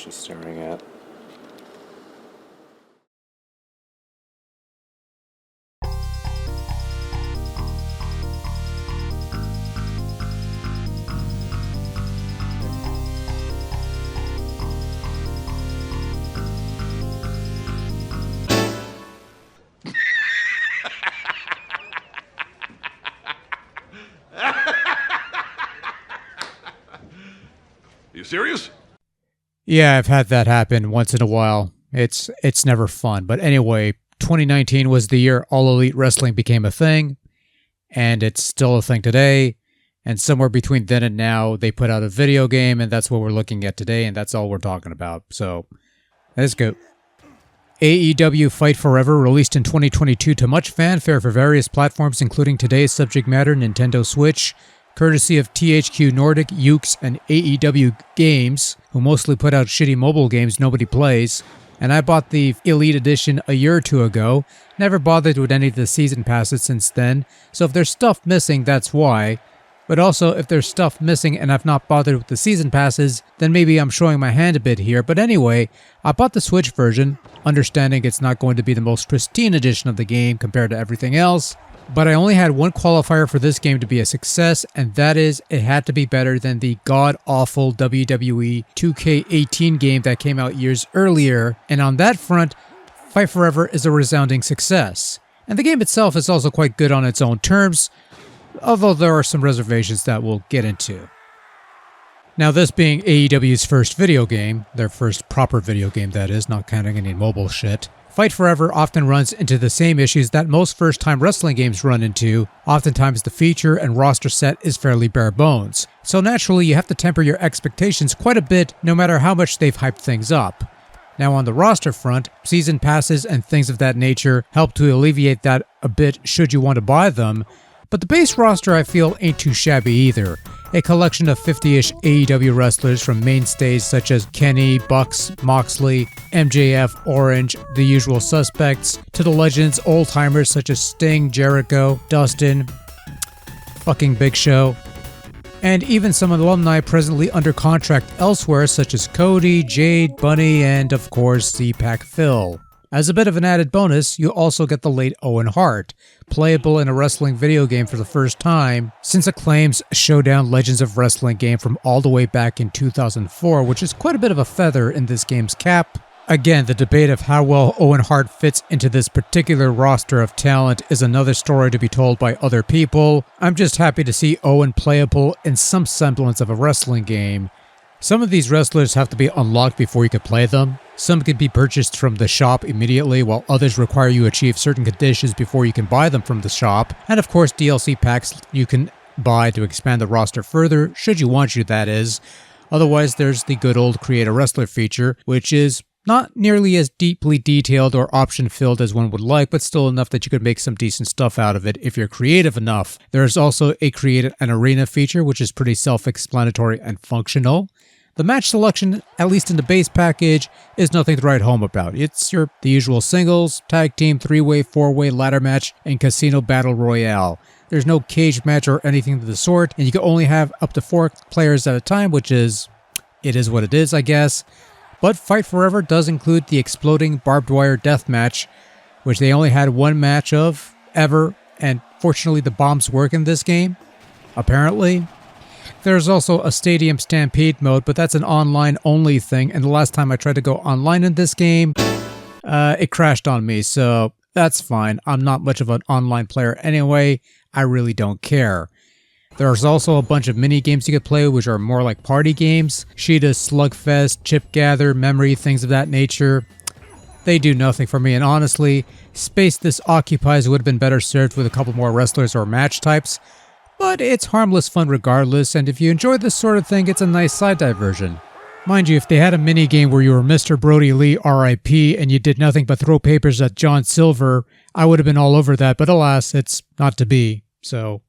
she's staring at. You serious? Yeah, I've had that happen once in a while. It's never fun. But anyway, 2019 was the year All Elite Wrestling became a thing, and it's still a thing today. And somewhere between then and now, they put out a video game, and that's what we're looking at today, and that's all we're talking about. So, let's go. AEW Fight Forever released in 2022 to much fanfare for various platforms, including today's subject matter, Nintendo Switch, courtesy of THQ Nordic, Ukes, and AEW Games, who mostly put out shitty mobile games nobody plays. And I bought the Elite Edition a year or two ago, never bothered with any of the season passes since then, so if there's stuff missing, that's why. But also, if there's stuff missing and I've not bothered with the season passes, then maybe I'm showing my hand a bit here. But anyway, I bought the Switch version, understanding it's not going to be the most pristine edition of the game compared to everything else. But I only had one qualifier for this game to be a success, and that is it had to be better than the god-awful WWE 2K18 game that came out years earlier. And on that front, Fight Forever is a resounding success. And the game itself is also quite good on its own terms, although there are some reservations that we'll get into. Now, this being AEW's first video game, their first proper video game that is, not counting any mobile shit, Fight Forever often runs into the same issues that most first-time wrestling games run into. Oftentimes the feature and roster set is fairly bare bones. So naturally you have to temper your expectations quite a bit no matter how much they've hyped things up. Now on the roster front, season passes and things of that nature help to alleviate that a bit should you want to buy them. But the base roster I feel ain't too shabby either. A collection of 50-ish AEW wrestlers from mainstays such as Kenny, Bucks, Moxley, MJF, Orange, the usual suspects, to the legends, old-timers such as Sting, Jericho, Dustin, fucking Big Show, and even some alumni presently under contract elsewhere such as Cody, Jade, Bunny, and of course Z-Pac Phil. As a bit of an added bonus, you also get the late Owen Hart, playable in a wrestling video game for the first time since Acclaim's Showdown Legends of Wrestling game from all the way back in 2004, which is quite a bit of a feather in this game's cap. Again, the debate of how well Owen Hart fits into this particular roster of talent is another story to be told by other people. I'm just happy to see Owen playable in some semblance of a wrestling game. Some of these wrestlers have to be unlocked before you can play them. Some can be purchased from the shop immediately, while others require you achieve certain conditions before you can buy them from the shop. And of course, DLC packs you can buy to expand the roster further, should you want to, that is. Otherwise, there's the good old Create a Wrestler feature, which is not nearly as deeply detailed or option-filled as one would like, but still enough that you could make some decent stuff out of it if you're creative enough. There's also a Create an Arena feature, which is pretty self-explanatory and functional. The match selection, at least in the base package, is nothing to write home about. It's the usual singles, tag team, 3-way, 4-way, ladder match, and casino battle royale. There's no cage match or anything of the sort, and you can only have up to 4 players at a time, which is what it is, I guess. But Fight Forever does include the exploding barbed wire death match, which they only had one match of, ever, and fortunately the bombs work in this game, apparently. There's also a Stadium Stampede mode, but that's an online-only thing, and the last time I tried to go online in this game, it crashed on me, so that's fine. I'm not much of an online player anyway. I really don't care. There's also a bunch of mini-games you could play, which are more like party games. Sheeta's Slugfest, Chip Gather, Memory, things of that nature. They do nothing for me, and honestly, space this occupies would have been better served with a couple more wrestlers or match types. But it's harmless fun regardless, and if you enjoy this sort of thing, it's a nice side diversion. Mind you, if they had a minigame where you were Mr. Brody Lee R.I.P. and you did nothing but throw papers at John Silver, I would have been all over that, but alas, it's not to be, so.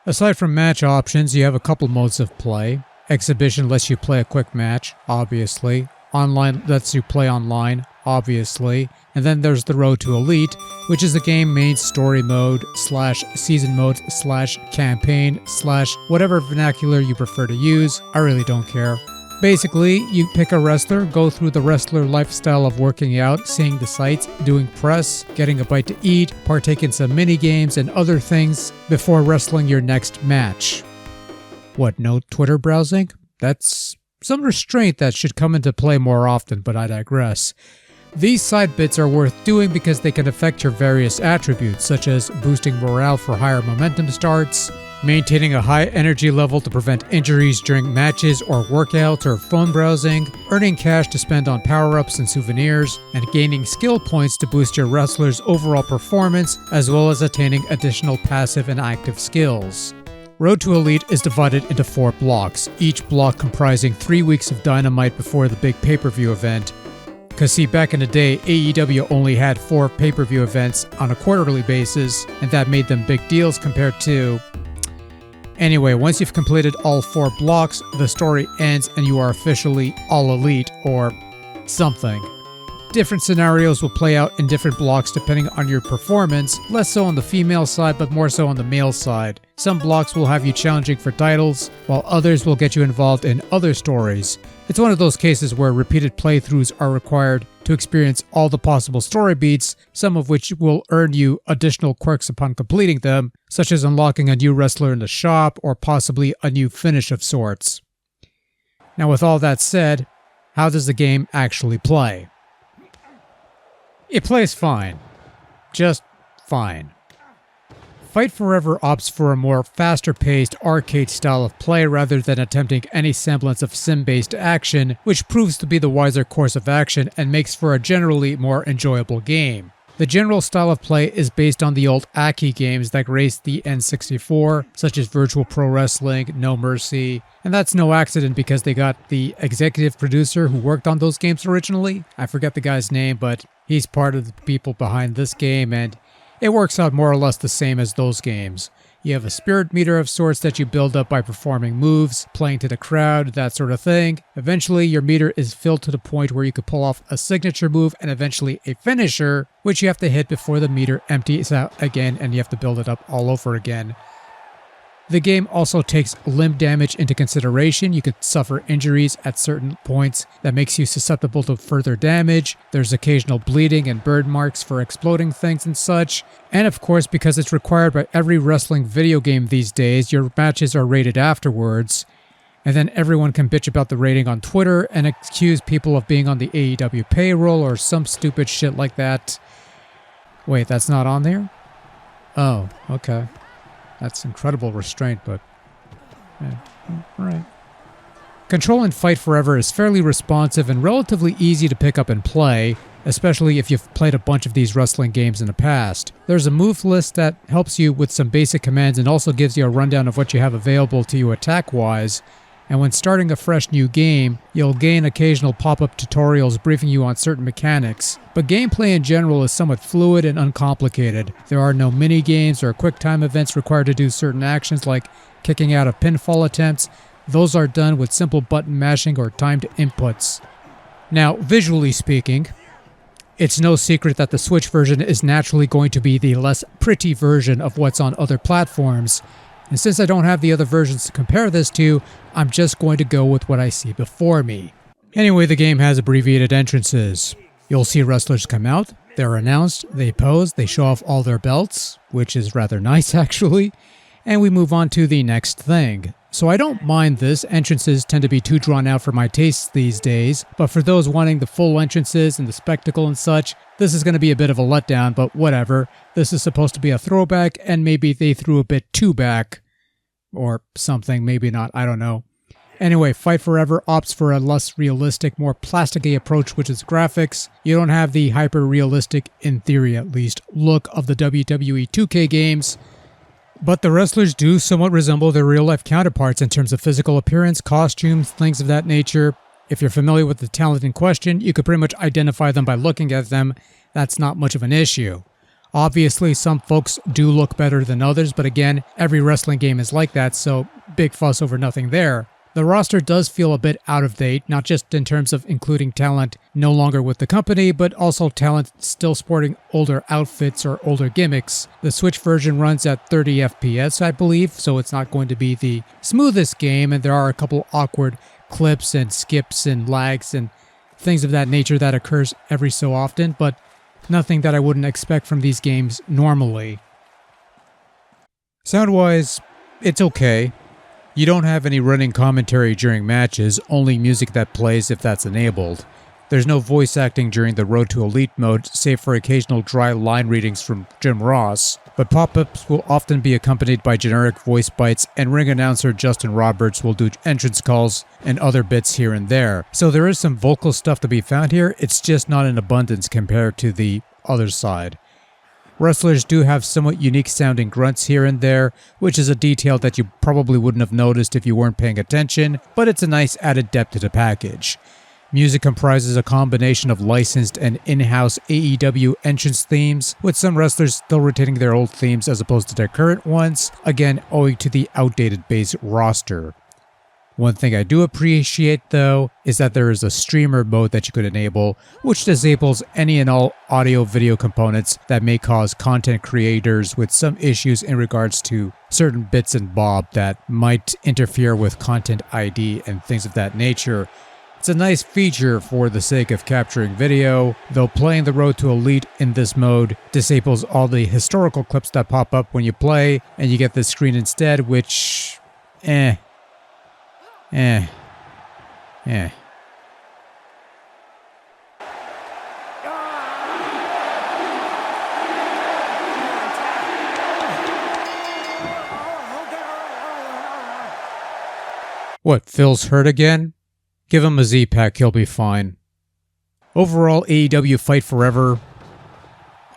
Aside from match options, you have a couple modes of play. Exhibition lets you play a quick match, obviously. Online lets you play online, obviously. And then there's the Road to Elite, which is the game main story mode / season mode / campaign / whatever vernacular you prefer to use. I really don't care. Basically, you pick a wrestler, go through the wrestler lifestyle of working out, seeing the sights, doing press, getting a bite to eat, partake in some mini games and other things before wrestling your next match. What, no Twitter browsing? That's some restraint that should come into play more often, but I digress. These side bits are worth doing because they can affect your various attributes, such as boosting morale for higher momentum starts, maintaining a high energy level to prevent injuries during matches or workouts or phone browsing, earning cash to spend on power-ups and souvenirs, and gaining skill points to boost your wrestler's overall performance, as well as attaining additional passive and active skills. Road to Elite is divided into 4 blocks, each block comprising 3 weeks of Dynamite before the big pay-per-view event. Because see, back in the day, AEW only had 4 pay-per-view events on a quarterly basis, and that made them big deals compared to... Anyway, once you've completed all 4 blocks, the story ends and you are officially All Elite, or something. Different scenarios will play out in different blocks depending on your performance, less so on the female side but more so on the male side. Some blocks will have you challenging for titles, while others will get you involved in other stories. It's one of those cases where repeated playthroughs are required to experience all the possible story beats, some of which will earn you additional quirks upon completing them, such as unlocking a new wrestler in the shop or possibly a new finish of sorts. Now with all that said, how does the game actually play? It plays fine. Just fine. Fight Forever opts for a more faster-paced arcade style of play rather than attempting any semblance of sim-based action, which proves to be the wiser course of action and makes for a generally more enjoyable game. The general style of play is based on the old Aki games that graced the N64, such as Virtual Pro Wrestling, No Mercy, and that's no accident because they got the executive producer who worked on those games originally. I forget the guy's name, but he's part of the people behind this game, and it works out more or less the same as those games. You have a spirit meter of sorts that you build up by performing moves, playing to the crowd, that sort of thing. Eventually, your meter is filled to the point where you can pull off a signature move and eventually a finisher, which you have to hit before the meter empties out again and you have to build it up all over again. The game also takes limb damage into consideration. You could suffer injuries at certain points that makes you susceptible to further damage. There's occasional bleeding and burn marks for exploding things and such. And of course, because it's required by every wrestling video game these days, your matches are rated afterwards. And then everyone can bitch about the rating on Twitter and accuse people of being on the AEW payroll or some stupid shit like that. Wait, that's not on there? Oh, okay. That's incredible restraint, but... yeah, alright. Control in Fight Forever is fairly responsive and relatively easy to pick up and play, especially if you've played a bunch of these wrestling games in the past. There's a move list that helps you with some basic commands and also gives you a rundown of what you have available to you attack-wise. And when starting a fresh new game, you'll gain occasional pop-up tutorials briefing you on certain mechanics. But gameplay in general is somewhat fluid and uncomplicated. There are no mini-games or quick-time events required to do certain actions like kicking out of pinfall attempts. Those are done with simple button mashing or timed inputs. Now, visually speaking, it's no secret that the Switch version is naturally going to be the less pretty version of what's on other platforms. And since I don't have the other versions to compare this to, I'm just going to go with what I see before me. Anyway, the game has abbreviated entrances. You'll see wrestlers come out, they're announced, they pose, they show off all their belts, which is rather nice actually, and we move on to the next thing. So I don't mind this, entrances tend to be too drawn out for my tastes these days, but for those wanting the full entrances and the spectacle and such, this is going to be a bit of a letdown, but whatever. This is supposed to be a throwback, and maybe they threw a bit too back. Or something, maybe not, I don't know. Anyway, Fight Forever opts for a less realistic, more plasticky approach with its graphics. You don't have the hyper-realistic, in theory at least, look of the WWE 2K games. But the wrestlers do somewhat resemble their real-life counterparts in terms of physical appearance, costumes, things of that nature. If you're familiar with the talent in question, you could pretty much identify them by looking at them. That's not much of an issue. Obviously, some folks do look better than others, but again, every wrestling game is like that, so big fuss over nothing there. The roster does feel a bit out of date, not just in terms of including talent no longer with the company, but also talent still sporting older outfits or older gimmicks. The Switch version runs at 30 FPS, I believe, so it's not going to be the smoothest game, and there are a couple awkward clips and skips and lags and things of that nature that occurs every so often, but nothing that I wouldn't expect from these games normally. Sound-wise, it's okay. You don't have any running commentary during matches, only music that plays if that's enabled. There's no voice acting during the Road to Elite mode, save for occasional dry line readings from Jim Ross, but pop-ups will often be accompanied by generic voice bites, and ring announcer Justin Roberts will do entrance calls and other bits here and there. So there is some vocal stuff to be found here, it's just not in abundance compared to the other side. Wrestlers do have somewhat unique sounding grunts here and there, which is a detail that you probably wouldn't have noticed if you weren't paying attention, but it's a nice added depth to the package. Music comprises a combination of licensed and in-house AEW entrance themes, with some wrestlers still retaining their old themes as opposed to their current ones, again owing to the outdated base roster. One thing I do appreciate though is that there is a streamer mode that you could enable, which disables any and all audio-video components that may cause content creators with some issues in regards to certain bits and bob that might interfere with content ID and things of that nature. It's a nice feature for the sake of capturing video, though playing the Road to Elite in this mode disables all the historical clips that pop up when you play, and you get this screen instead, which... What, Phil's hurt again? Give him a Z-Pack, he'll be fine. Overall, AEW Fight Forever.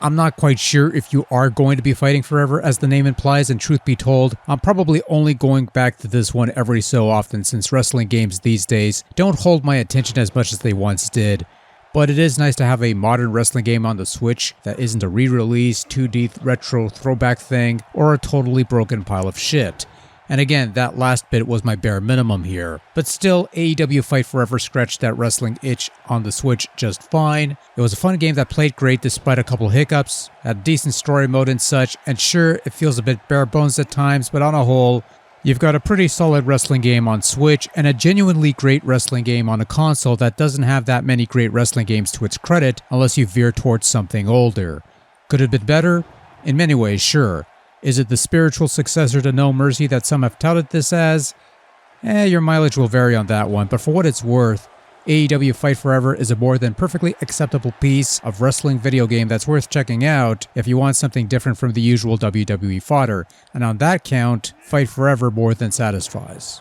I'm not quite sure if you are going to be fighting forever, as the name implies, and truth be told, I'm probably only going back to this one every so often since wrestling games these days don't hold my attention as much as they once did. But it is nice to have a modern wrestling game on the Switch that isn't a re-release, 2D retro throwback thing, or a totally broken pile of shit. And again, that last bit was my bare minimum here. But still, AEW Fight Forever scratched that wrestling itch on the Switch just fine. It was a fun game that played great despite a couple hiccups, had a decent story mode and such, and sure, it feels a bit bare bones at times, but on a whole, you've got a pretty solid wrestling game on Switch and a genuinely great wrestling game on a console that doesn't have that many great wrestling games to its credit unless you veer towards something older. Could it have been better? In many ways, sure. Is it the spiritual successor to No Mercy that some have touted this as? Your mileage will vary on that one, but for what it's worth, AEW Fight Forever is a more than perfectly acceptable piece of wrestling video game that's worth checking out if you want something different from the usual WWE fodder, and on that count, Fight Forever more than satisfies.